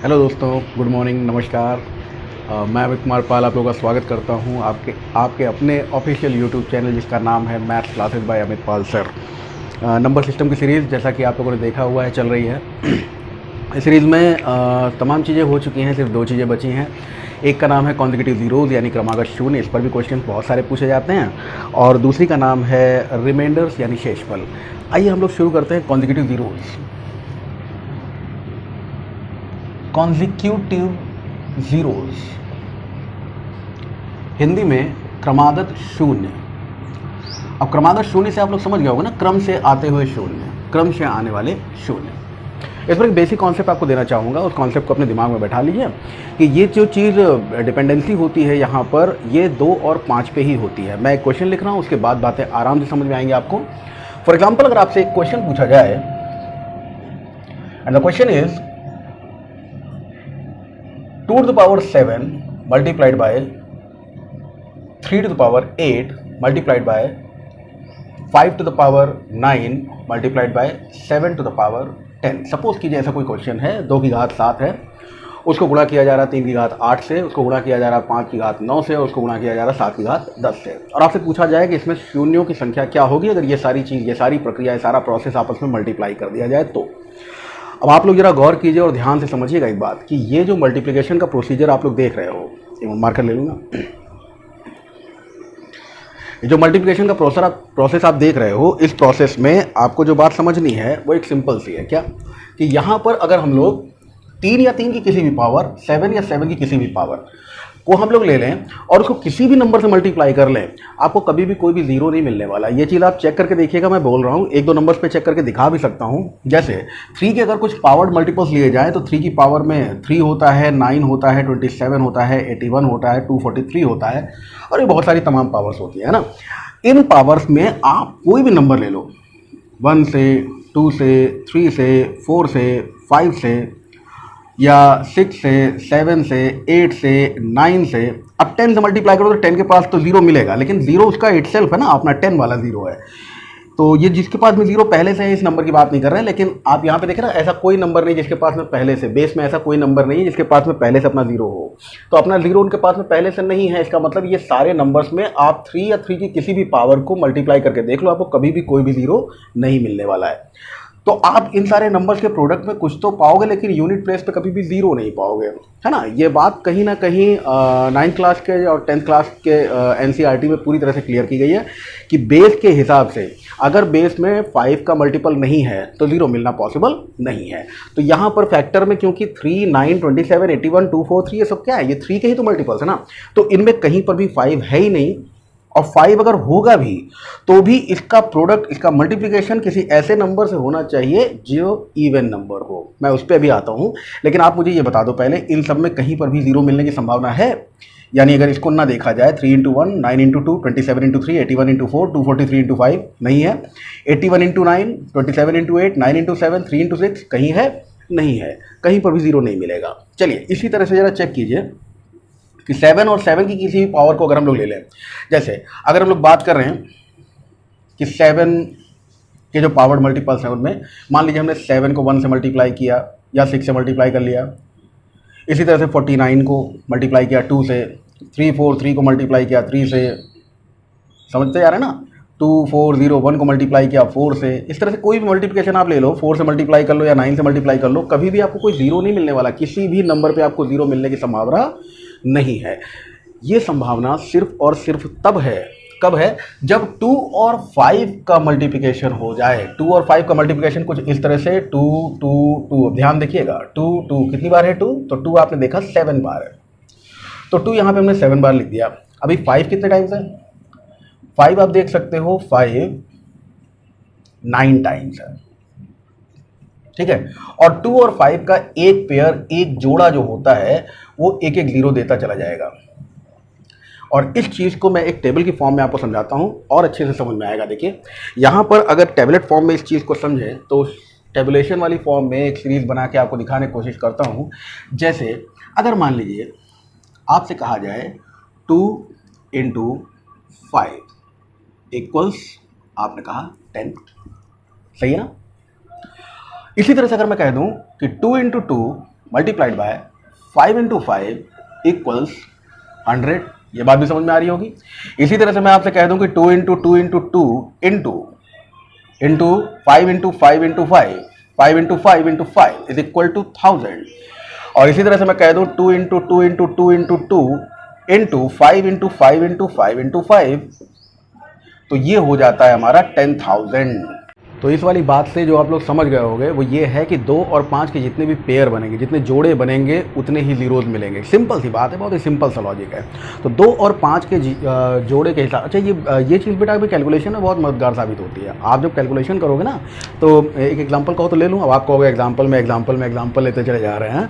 Hello दोस्तों, good morning, नमस्कार। मैं अमित कुमार पाल आप लोगों का स्वागत करता हूं आपके अपने ऑफिशियल यूट्यूब चैनल जिसका नाम है मैथ्स क्लासेस बाय अमित पाल सर। नंबर सिस्टम की सीरीज़ जैसा कि आप लोगों ने देखा हुआ है चल रही है। इस सीरीज़ में तमाम चीज़ें हो चुकी हैं, सिर्फ दो चीज़ें बची हैं। एक का नाम है कॉन्जिक्यूटिव ज़ीरोज़ यानी क्रमागत शून्य, इस पर भी क्वेश्चन बहुत सारे पूछे जाते हैं। और दूसरी का नाम है रिमाइंडर्स यानी शेषफल। आइए हम लोग शुरू करते हैं consecutive zeros. Consecutive zeros Hindi में क्रमागत शून्य। अब क्रमागत शून्य से आप लोग समझ गए होंगे ना, क्रम से आते हुए शून्य, क्रम से आने वाले शून्य। इस पर एक बेसिक कॉन्सेप्ट आपको देना चाहूँगा, उस कॉन्सेप्ट को अपने दिमाग में बैठा लीजिए कि ये जो चीज़ डिपेंडेंसी होती है यहाँ पर, ये 2 और 5 पे ही होती है। मैं एक क्वेश्चन लिख रहा हूँ, उसके बाद बातें आराम से समझ में आएंगी आपको। फॉर एग्जाम्पल, अगर आपसे एक क्वेश्चन पूछा जाए and the question is 2 to the power 7 multiplied by 3 to the power 8 multiplied by 5 to the power 9 multiplied by 7 to the power 10। Suppose कीजिए ऐसा कोई क्वेश्चन है, 2 की घात 7 है, उसको गुणा किया जा रहा है 3 की घात 8 से, उसको गुणा किया जा रहा है 5 की घात 9 से, और उसको गुणा किया जा रहा है 7 की घात 10 से। और आपसे पूछा जाए कि इसमें शून्यों की संख्या क्या होगी अगर ये सारी चीज़, ये सारी प्रक्रिया, ये सारा प्रोसेस आपस में मल्टीप्लाई कर दिया जाए तो। अब आप लोग जरा गौर कीजिए और ध्यान से समझिएगा एक बात कि ये जो मल्टीप्लिकेशन का प्रोसीजर आप लोग देख रहे हो, एक मार्कर ले लूँगा। ये जो मल्टीप्लिकेशन का प्रोसेस आप देख रहे हो, इस प्रोसेस में आपको जो बात समझनी है वो एक सिंपल सी है। क्या कि यहाँ पर अगर हम लोग 3 या 3 की किसी भी पावर, 7 या 7 की किसी भी पावर को हम लोग ले लें और उसको किसी भी नंबर से मल्टीप्लाई कर लें, आपको कभी भी कोई भी जीरो नहीं मिलने वाला। ये चीज़ आप चेक करके देखिएगा, मैं बोल रहा हूँ, 1-2 नंबर्स पे चेक करके दिखा भी सकता हूँ। जैसे 3 के अगर कुछ पावर्ड मल्टीपल्स लिए जाए तो 3 की पावर में 3 होता है, 9 होता है, 27 होता है, 81 होता है, 243 होता है, और ये बहुत सारी तमाम पावर्स होती है ना। इन पावर्स में आप कोई भी नंबर ले लो, 1 से, 2 से, 3 से, 4 से, 5 से, या 6 से, 7 से, 8 से, 9 से। अब 10 से मल्टीप्लाई करो तो 10 के पास तो जीरो मिलेगा, लेकिन जीरो उसका इटसेल्फ है ना, अपना 10 वाला जीरो है। तो ये जिसके पास में जीरो पहले से है, इस नंबर की बात नहीं कर रहे हैं, लेकिन आप यहाँ पे देखें ना, ऐसा कोई नंबर नहीं जिसके पास में पहले से, बेस में ऐसा कोई नंबर नहीं है जिसके पास में पहले से अपना जीरो हो। तो अपना जीरो उनके पास में पहले से नहीं है, इसका मतलब ये सारे नंबर्स में आप 3 या 3 की किसी भी पावर को मल्टीप्लाई करके देख लो, आपको कभी भी कोई भी जीरो नहीं मिलने वाला है। तो आप इन सारे नंबर्स के प्रोडक्ट में कुछ तो पाओगे, लेकिन यूनिट प्लेस पे कभी भी जीरो नहीं पाओगे, है ना। ये बात कहीं ना कहीं 9th क्लास के और 10th क्लास के NCERT में पूरी तरह से क्लियर की गई है कि बेस के हिसाब से अगर बेस में 5 का मल्टीपल नहीं है तो जीरो मिलना पॉसिबल नहीं है। तो यहाँ पर फैक्टर में क्योंकि 3, 9, 27, 81, 243 ये सब क्या है, ये 3 के ही तो मल्टीपल्स है ना, तो इनमें कहीं पर भी 5 है ही नहीं। और 5 अगर होगा भी तो भी इसका प्रोडक्ट, इसका मल्टीप्लिकेशन किसी ऐसे नंबर से होना चाहिए जो इवन नंबर हो। मैं उस पर अभी आता हूँ, लेकिन आप मुझे ये बता दो पहले, इन सब में कहीं पर भी जीरो मिलने की संभावना है? यानी अगर इसको ना देखा जाए, 3 × 1, 9 × 2, 27 × 3, 81 × 4, 243 × 5 नहीं है, 81 × 9, 27 × 8, 9 × 7, 3 × 6 कहीं है? नहीं है, कहीं पर भी जीरो नहीं मिलेगा। चलिए इसी तरह से जरा चेक कीजिए कि 7 और 7 की किसी भी पावर को अगर हम लोग ले लें, जैसे अगर हम लोग बात कर रहे हैं कि 7 के जो पावर्ड मल्टीपल्स हैं उनमें मान लीजिए हमने 7 को 1 से मल्टीप्लाई किया या 6 से मल्टीप्लाई कर लिया, इसी तरह से 49 को मल्टीप्लाई किया 2 से, 343 को मल्टीप्लाई किया 3 से, समझते जा रहे हैं ना, 2401 को मल्टीप्लाई किया 4 से। इस तरह से कोई भी मल्टीप्लिकेशन आप ले लो, 4 से मल्टीप्लाई कर लो या 9 से मल्टीप्लाई कर लो, कभी भी आपको कोई जीरो नहीं मिलने वाला, किसी भी नंबर पे आपको जीरो मिलने की संभावना नहीं है। ये संभावना सिर्फ और सिर्फ तब है, कब है, जब 2 और 5 का मल्टीप्लिकेशन हो जाए। 2 और 5 का मल्टीप्लिकेशन कुछ इस तरह से 2 2 2, ध्यान देखिएगा, 2 2 कितनी बार है 2, तो 2 आपने देखा 7 बार है, तो 2 यहाँ पे हमने 7 बार लिख दिया। अभी 5 कितने टाइम्स है? 5 आप देख सकते हो 5 9 टाइम्स है, ठीक है। और 2 और 5 का एक पेयर, एक जोड़ा जो होता है वो एक एक जीरो देता चला जाएगा। और इस चीज़ को मैं एक टेबल की फॉर्म में आपको समझाता हूँ और अच्छे से समझ में आएगा। देखिए यहाँ पर अगर टेबलेट फॉर्म में इस चीज़ को समझें तो टेबुलेशन वाली फॉर्म में एक सीरीज़ बना के आपको दिखाने की कोशिश करता हूँ। जैसे अगर मान लीजिए आपसे कहा जाए 2 × 5 इक्वल्स, आपने कहा 10, सही है ना। इसी तरह से अगर मैं कह दूं कि 2 × 2 मल्टीप्लाइड बाय 5 इंटू 5 इक्वल्स 100। ये बात भी समझ में आ रही होगी। इसी तरह से मैं आपसे कह दूं कि 2 into 2 into 2 into 5 into 5 into 5 into 5 into 5 is equal to 1000। और इसी तरह से मैं कह दूं 2 into 2 into 2 into 2 into 5 into 5 into 5 into 5, तो ये हो जाता है हमारा 10,000। तो इस वाली बात से जो आप लोग समझ गए होंगे वो ये है कि 2 और 5 के जितने भी पेयर बनेंगे, जितने जोड़े बनेंगे, उतने ही जीरोज मिलेंगे। सिंपल सी बात है, बहुत ही सिंपल सा लॉजिक है। तो 2 और 5 के जोड़े के हिसाब, अच्छा ये चीज़ बेटा अभी कैलकुलेशन में बहुत मददगार साबित होती है। आप जब कैलकुलेशन करोगे ना, तो एक एग्जाम्पल कहो तो ले लूँ। अब आप कहोगे एग्जाम्पल लेते चले जा रहे हैं।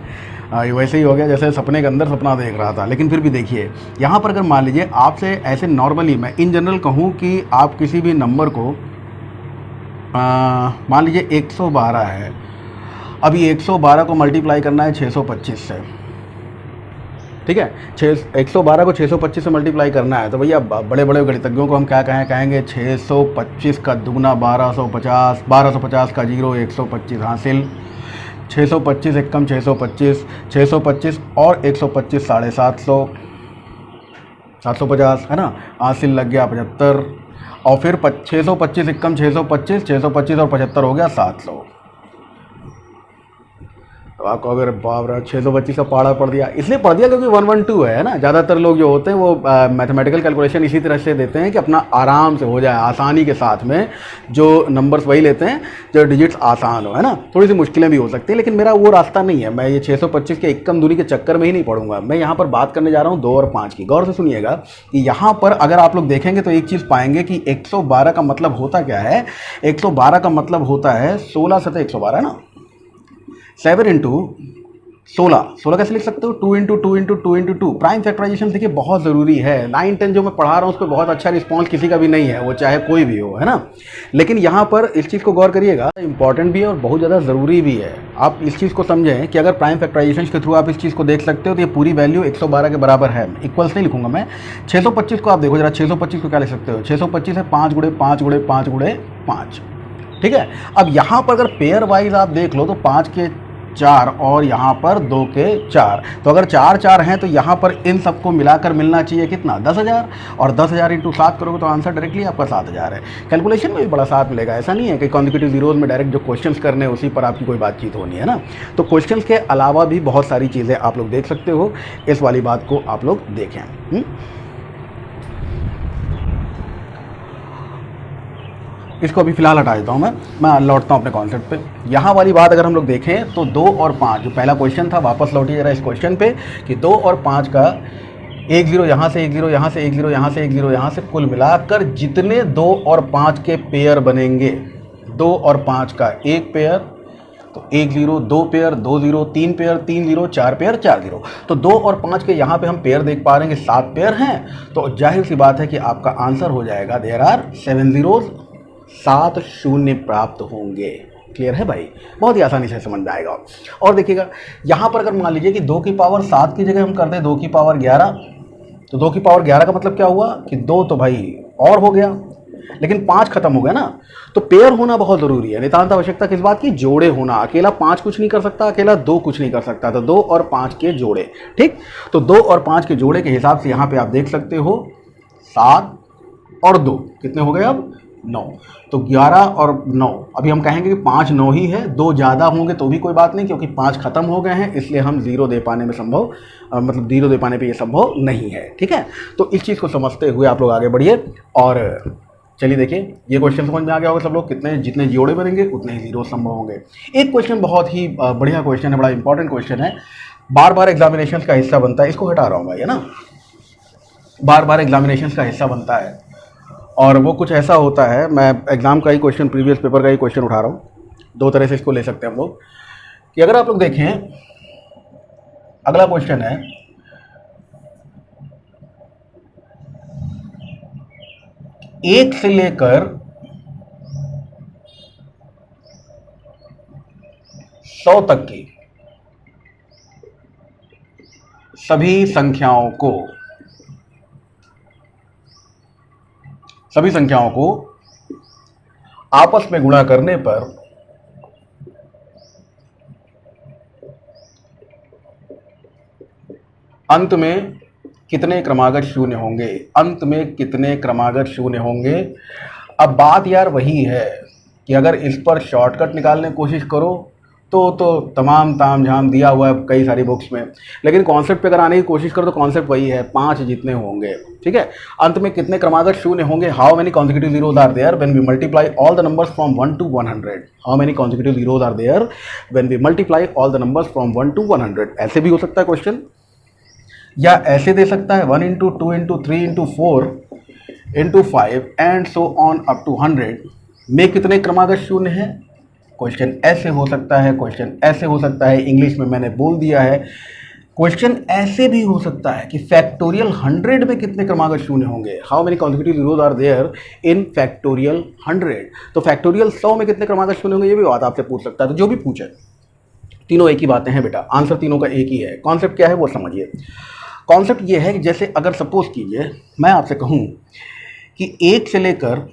वैसे ही हो गया जैसे सपने के अंदर सपना देख रहा था। लेकिन फिर भी देखिए, यहाँ पर अगर मान लीजिए आपसे ऐसे नॉर्मली मैं इन जनरल कहूँ कि आप किसी भी नंबर को मान लीजिए 112 है। अभी 112 को मल्टीप्लाई करना है 625 से, ठीक है। 112 को 625 से मल्टीप्लाई करना है, तो भैया बड़े बड़े गणितज्ञों को हम क्या कहेंगे 625 का दुगना 1250, 1250 का जीरो 125 हासिल, 625 एकम 625, 625 और 125 750, 750 है ना, हासिल लग गया 75। और फिर 625 एकम 625, 625 और 75 हो गया 700। तो आपको अगर बाप रे 625 का पहाड़ा पड़ दिया, इसलिए पढ़ दिया क्योंकि 112 है ना। ज़्यादातर लोग जो होते हैं वो मैथमेटिकल कैलकुलेशन इसी तरह से देते हैं कि अपना आराम से हो जाए, आसानी के साथ में। जो नंबर्स वही लेते हैं जो डिजिट्स आसान हो, है ना। थोड़ी सी मुश्किलें भी हो सकती हैं, लेकिन मेरा वो रास्ता नहीं है। मैं ये 625 के एकम दूरी के चक्कर में ही नहीं पढ़ूंगा। मैं यहाँ पर बात करने जा रहा हूँ 2 और 5 की। गौर से सुनिएगा कि यहाँ पर अगर आप लोग देखेंगे तो एक चीज़ पाएंगे कि 112 का मतलब होता क्या है। 112 का मतलब होता है 16 सतह 112 है ना। 7 इंटू 16 कैसे लिख सकते हो, 2 into 2 into 2 into 2। Prime factorization देखिए बहुत ज़रूरी है। 9, 10 जो मैं पढ़ा रहा हूँ उस पर बहुत अच्छा रिस्पॉन्स किसी का भी नहीं है, वो चाहे कोई भी हो, है ना। लेकिन यहाँ पर इस चीज़ को गौर करिएगा, इंपॉर्टेंट भी है और बहुत ज़्यादा ज़रूरी भी है। आप इस चीज़ को समझें कि अगर प्राइम फैक्टराइजेशन के थ्रू आप इस चीज़ को देख सकते हो तो ये पूरी वैल्यू 112 के बराबर है। इक्वल्स नहीं लिखूंगा मैं। 625 को आप देखो जरा, 625 को क्या लिख सकते हो, 625 है 5 गुणे 5 गुणे 5 गुणे 5, ठीक है। अब यहाँ पर अगर पेयर वाइज आप देख लो तो 5 के 4 और यहाँ पर 2 के 4, तो अगर 4 4 हैं तो यहाँ पर इन सबको मिलाकर मिलना चाहिए कितना, 10,000। और 10,000 इंटू 7 करोगे तो आंसर डायरेक्टली आपका 7,000 है। कैलकुलेशन में भी बड़ा साथ मिलेगा। ऐसा नहीं है कि कॉन्जिक्यूटिव जीरोज में डायरेक्ट जो क्वेश्चंस करने उसी पर आपकी कोई बातचीत होनी है ना। तो क्वेश्चंस के अलावा भी बहुत सारी चीज़ें आप लोग देख सकते हो। इस वाली बात को आप लोग देखें। इसको अभी फिलहाल हटा देता हूँ मैं लौटता हूँ अपने कॉन्सेप्ट पे। यहाँ वाली बात अगर हम लोग देखें तो 2 और 5 जो पहला क्वेश्चन था, वापस लौटिए जरा इस क्वेश्चन पे कि 2 और 5 का 1 0 यहाँ से 1 0 यहाँ से 1 0 यहाँ से 1 0 यहाँ से कुल मिलाकर जितने 2 और 5 के पेयर बनेंगे, 2 और 5 का एक पेयर तो 1 0, 2 पेयर 2 0, 3 पेयर 3 0, 4 पेयर 4 0। तो 2 और 5 के यहाँ पे हम पेयर देख पा रहे हैं कि 7 पेयर हैं। तो जाहिर सी बात है कि आपका आंसर हो जाएगा देयर आर 7 zeros, 7 शून्य प्राप्त होंगे। क्लियर है भाई, बहुत ही आसानी से समझ में आएगा। और देखिएगा यहाँ पर अगर मान लीजिए कि 2 की पावर 7 की जगह हम कर दें 2 की पावर 11, तो 2 की पावर 11 का मतलब क्या हुआ कि 2 तो भाई और हो गया, लेकिन 5 खत्म हो गया ना। तो पेयर होना बहुत जरूरी है। नितांत आवश्यकता किस बात की, जोड़े होना। अकेला 5 कुछ नहीं कर सकता, अकेला 2 कुछ नहीं कर सकता। तो 2 और 5 के जोड़े, ठीक। तो 2 और 5 के जोड़े के हिसाब से यहाँ पे आप देख सकते हो 7 और 2 कितने हो गए अब 9। तो 11 और 9, अभी हम कहेंगे कि 5 9 ही है, 2 ज़्यादा होंगे तो भी कोई बात नहीं, क्योंकि 5 खत्म हो गए हैं, इसलिए हम 0 दे पाने में संभव मतलब 0 दे पाने पे ये संभव नहीं है, ठीक है। तो इस चीज़ को समझते हुए आप लोग आगे बढ़िए। और चलिए देखिए, ये क्वेश्चन समझ में आ गया होगा सब लोग, कितने जितने जोड़े बनेंगे उतने ही जीरो संभव होंगे। एक क्वेश्चन बहुत ही बढ़िया क्वेश्चन है, बड़ा इंपॉर्टेंट क्वेश्चन है, बार बार एग्जामिनेशन का हिस्सा बनता है। इसको हटा रहा हूँ भाई, है ना, बार बार एग्जामिनेशन का हिस्सा बनता है। और वो कुछ ऐसा होता है, मैं एग्ज़ाम का ही क्वेश्चन, प्रीवियस पेपर का ही क्वेश्चन उठा रहा हूँ। 2 तरह से इसको ले सकते हैं हम लोग कि अगर आप लोग देखें, अगला क्वेश्चन है 1 से लेकर 100 तक की सभी संख्याओं को आपस में गुणा करने पर अंत में कितने क्रमागत शून्य होंगे, अंत में कितने क्रमागत शून्य होंगे। अब बात यार वही है कि अगर इस पर शॉर्टकट निकालने की कोशिश करो तो तमाम ताम झाम दिया हुआ है कई सारी बुक्स में, लेकिन कॉन्सेप्ट पे अगर आने की कोशिश करो तो कॉन्सेप्ट वही है, 5 जितने होंगे। ठीक है, अंत में कितने क्रमागत शून्य होंगे, how many consecutive zeros are there when we multiply all the numbers from 1 to 100। How many consecutive zeros are there when we multiply all the numbers from 1 to 100। ऐसे भी हो सकता है क्वेश्चन, या ऐसे दे सकता है 1 into 2 into 3 into 4 into 5 and so on up to 100 में कितने क्रमागत शून्य है। क्वेश्चन ऐसे हो सकता है, क्वेश्चन ऐसे हो सकता है, इंग्लिश में मैंने बोल दिया है। क्वेश्चन ऐसे भी हो सकता है कि फैक्टोरियल 100 में कितने क्रमागत शून्य होंगे, how many consecutive zeros are there in factorial 100। तो फैक्टोरियल 100 में कितने क्रमागत शून्य होंगे, ये भी बात आपसे पूछ सकता है। तो जो भी पूछे, तीनों एक ही बातें हैं बेटा, आंसर तीनों का एक ही है। कॉन्सेप्ट क्या है वो समझिए। कॉन्सेप्ट ये है कि जैसे अगर सपोज कीजिए मैं आपसे कहूँ कि 1 से लेकर,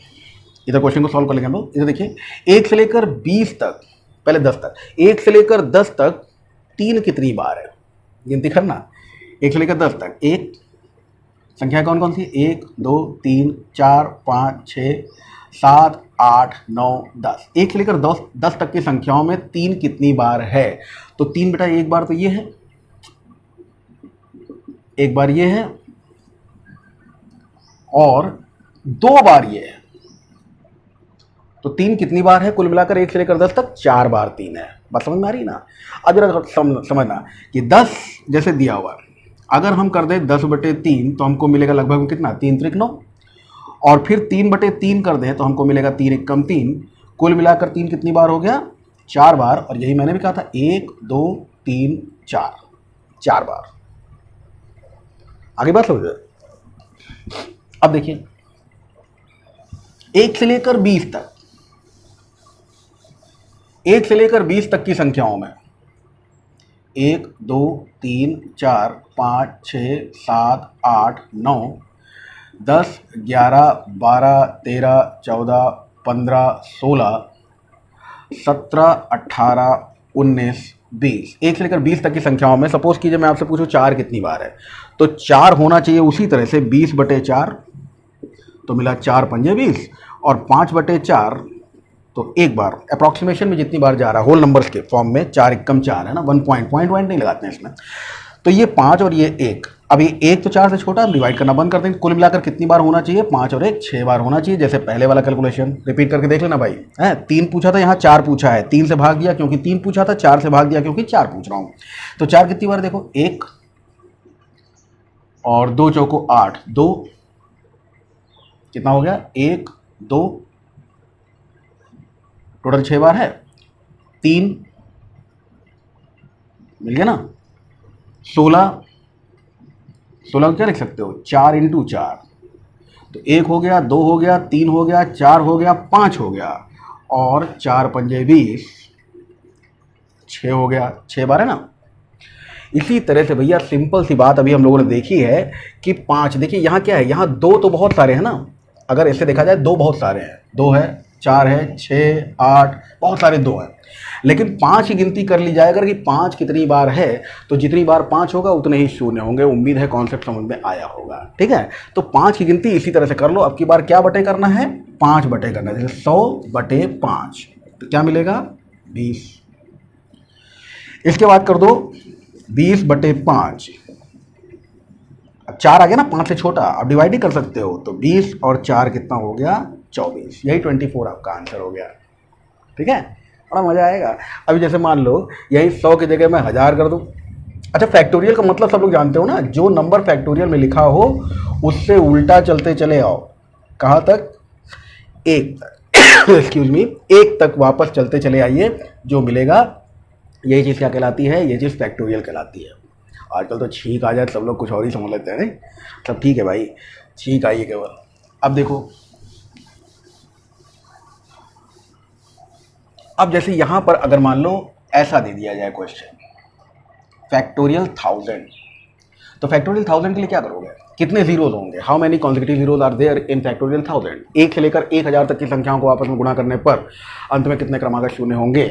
इधर क्वेश्चन को सॉल्व कर लेंगे हम लोग, इधर देखिए 1 से लेकर 20 तक, पहले 10 तक, 1 से लेकर 10 तक 3 कितनी बार है, गिनती करना। 1 से लेकर 10 तक एक संख्या कौन कौन सी, 1 2 3 4 5 6 7 8 9 10। 1 से लेकर 10 तक की संख्याओं में 3 कितनी बार है। तो 3 बेटा, एक बार तो ये है, एक बार ये है, और 2 बार ये है। तो 3 कितनी बार है कुल मिलाकर 1 से लेकर 10 तक, 4 बार 3 है। बात समझ में आ रही ना। अब जरा समझना कि 10 जैसे दिया हुआ, अगर हम कर दें 10/3 तो हमको मिलेगा लगभग कितना, 3 त्रिक 9, और फिर 3/3 कर दें तो हमको मिलेगा 3 एकम 3। कुल मिलाकर 3 कितनी बार हो गया, 4 बार। और यही मैंने भी कहा था 1 2 3 4, 4 बार। आगे बात समझिए। अब देखिए 1 से लेकर 20 तक, 1 से लेकर 20 तक की संख्याओं में 1 2 3 4 5 6 7 8 9 10 11 12 13 14 15 16 17 18 19 20। 1 से लेकर 20 तक की संख्याओं में सपोज कीजिए मैं आपसे पूछूं 4 कितनी बार है, तो 4 होना चाहिए उसी तरह से 20/4, तो मिला 4 पंजे 20, और 5/4 तो एक बार अप्रॉक्सीमेशन में जितनी बार जा रहा है होल नंबर्स के फॉर्म में, 4 एकम 4 है ना, 1 पॉइंट नहीं लगाते हैं इसमें। तो ये 5 और ये 1, अब ये 1 तो 4 से छोटा, डिवाइड करना बंद कर देंगे। कुल मिलाकर कितनी बार होना चाहिए, 5 और 1 6 बार होना चाहिए। जैसे पहले वाला कैलकुलेशन रिपीट करके देख लेना भाई, है 3 पूछा था, यहाँ 4 पूछा है, 3 से भाग दिया क्योंकि 3 पूछा था, 4 से भाग दिया क्योंकि 4 पूछ रहा हूँ। तो 4 कितनी बार देखो, 1 और 2 चौको 8, 2 कितना हो गया, 1 2, टोटल 6 बार है, 3 मिल गया ना, 16 को क्या लिख सकते हो, 4 × 4, तो 1 हो गया, 2 हो गया, 3 हो गया, 4 हो गया, 5 हो गया, और 4 पंजे 20, 6 हो गया, 6 बार है ना। इसी तरह से भैया सिंपल सी बात अभी हम लोगों ने देखी है कि 5, देखिए यहाँ क्या है, यहाँ 2 तो बहुत सारे हैं ना, अगर ऐसे देखा जाए 2 बहुत सारे हैं, 2 है, 4 है, 6 8, बहुत सारे 2 हैं, लेकिन 5 की गिनती कर ली जाए अगर कि 5 कितनी बार है, तो जितनी बार 5 होगा उतने ही शून्य होंगे। उम्मीद है कॉन्सेप्ट समझ में आया होगा, ठीक है। तो 5 की गिनती इसी तरह से कर लो। अब की बार क्या बटे करना है, 5 बटे करना है, जैसे 100/5, तो क्या मिलेगा, 20। इसके बाद कर दो 20/5, अब 4 आ गया ना, 5 से छोटा, अब डिवाइड ही कर सकते हो, तो 20 और 4 कितना हो गया, 24। यही 24 आपका आंसर हो गया, ठीक है। बड़ा मजा आएगा। अभी जैसे मान लो यही 100 की जगह मैं 1000 कर दूं। अच्छा, फैक्टोरियल का मतलब सब लोग जानते हो ना, जो नंबर फैक्टोरियल में लिखा हो उससे उल्टा चलते चले आओ, कहाँ तक, 1 तक एक्सक्यूज मी, 1 तक वापस चलते चले आइए, जो मिलेगा यही चीज़ क्या कहलाती है, ये चीज़ फैक्टोरियल कहलाती है। आजकल तो छींक आ जाए सब लोग कुछ और ही समझ लेते हैं, नहीं सब ठीक है भाई, छींक आइए केवल। अब देखो, अब जैसे यहां पर अगर मान लो ऐसा दे दिया जाए क्वेश्चन, फैक्टोरियल 1000, तो फैक्टोरियल 1000 के लिए क्या करोगे, कितने जीरोज होंगे, how many consecutive zeros are there in factorial 1000। 1 से लेकर 1000 तक की संख्याओं को आपस में गुणा करने पर अंत में कितने क्रमागत शून्य होंगे,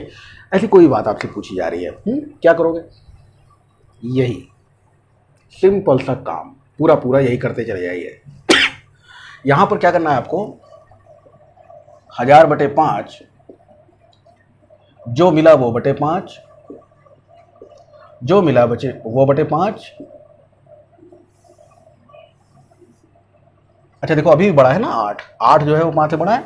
ऐसी कोई बात आपसे पूछी जा रही है। क्या करोगे, यही सिंपल सा काम, पूरा पूरा यही करते चले जाइए। यहाँ पर क्या करना है आपको, 1000/5, जो मिला वो बटे 5, जो मिला बचे वो बटे 5। अच्छा देखो अभी भी बड़ा है ना 8, 8 जो है वो 5 से बड़ा है,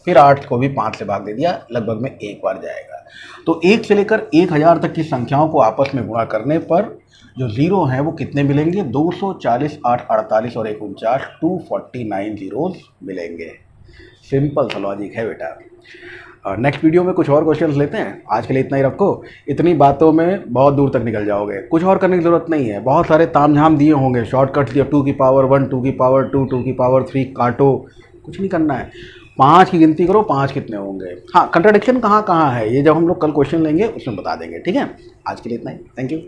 फिर 8 को भी 5 से भाग दे दिया, लगभग में एक बार जाएगा। तो 1 से लेकर 1000 तक की संख्याओं को आपस में गुणा करने पर जो जीरो हैं वो कितने मिलेंगे, 240, 8, 48 और 1 49, 249 जीरोस मिलेंगे। सिंपल सा लॉजिक है बेटा। नेक्स्ट वीडियो में कुछ और क्वेश्चंस लेते हैं, आज के लिए इतना ही रखो। इतनी बातों में बहुत दूर तक निकल जाओगे, कुछ और करने की ज़रूरत नहीं है। बहुत सारे तामझाम दिए होंगे, शॉर्टकट्स दिए, 2 की पावर 1, 2 की पावर 2, 2 की पावर 3, काटो, कुछ नहीं करना है। 5 की गिनती करो, 5 कितने होंगे। हाँ, कंट्राडिक्शन कहाँ कहाँ है ये जब हम लोग कल क्वेश्चन लेंगे उसमें बता देंगे, ठीक है। आज के लिए इतना ही, थैंक यू।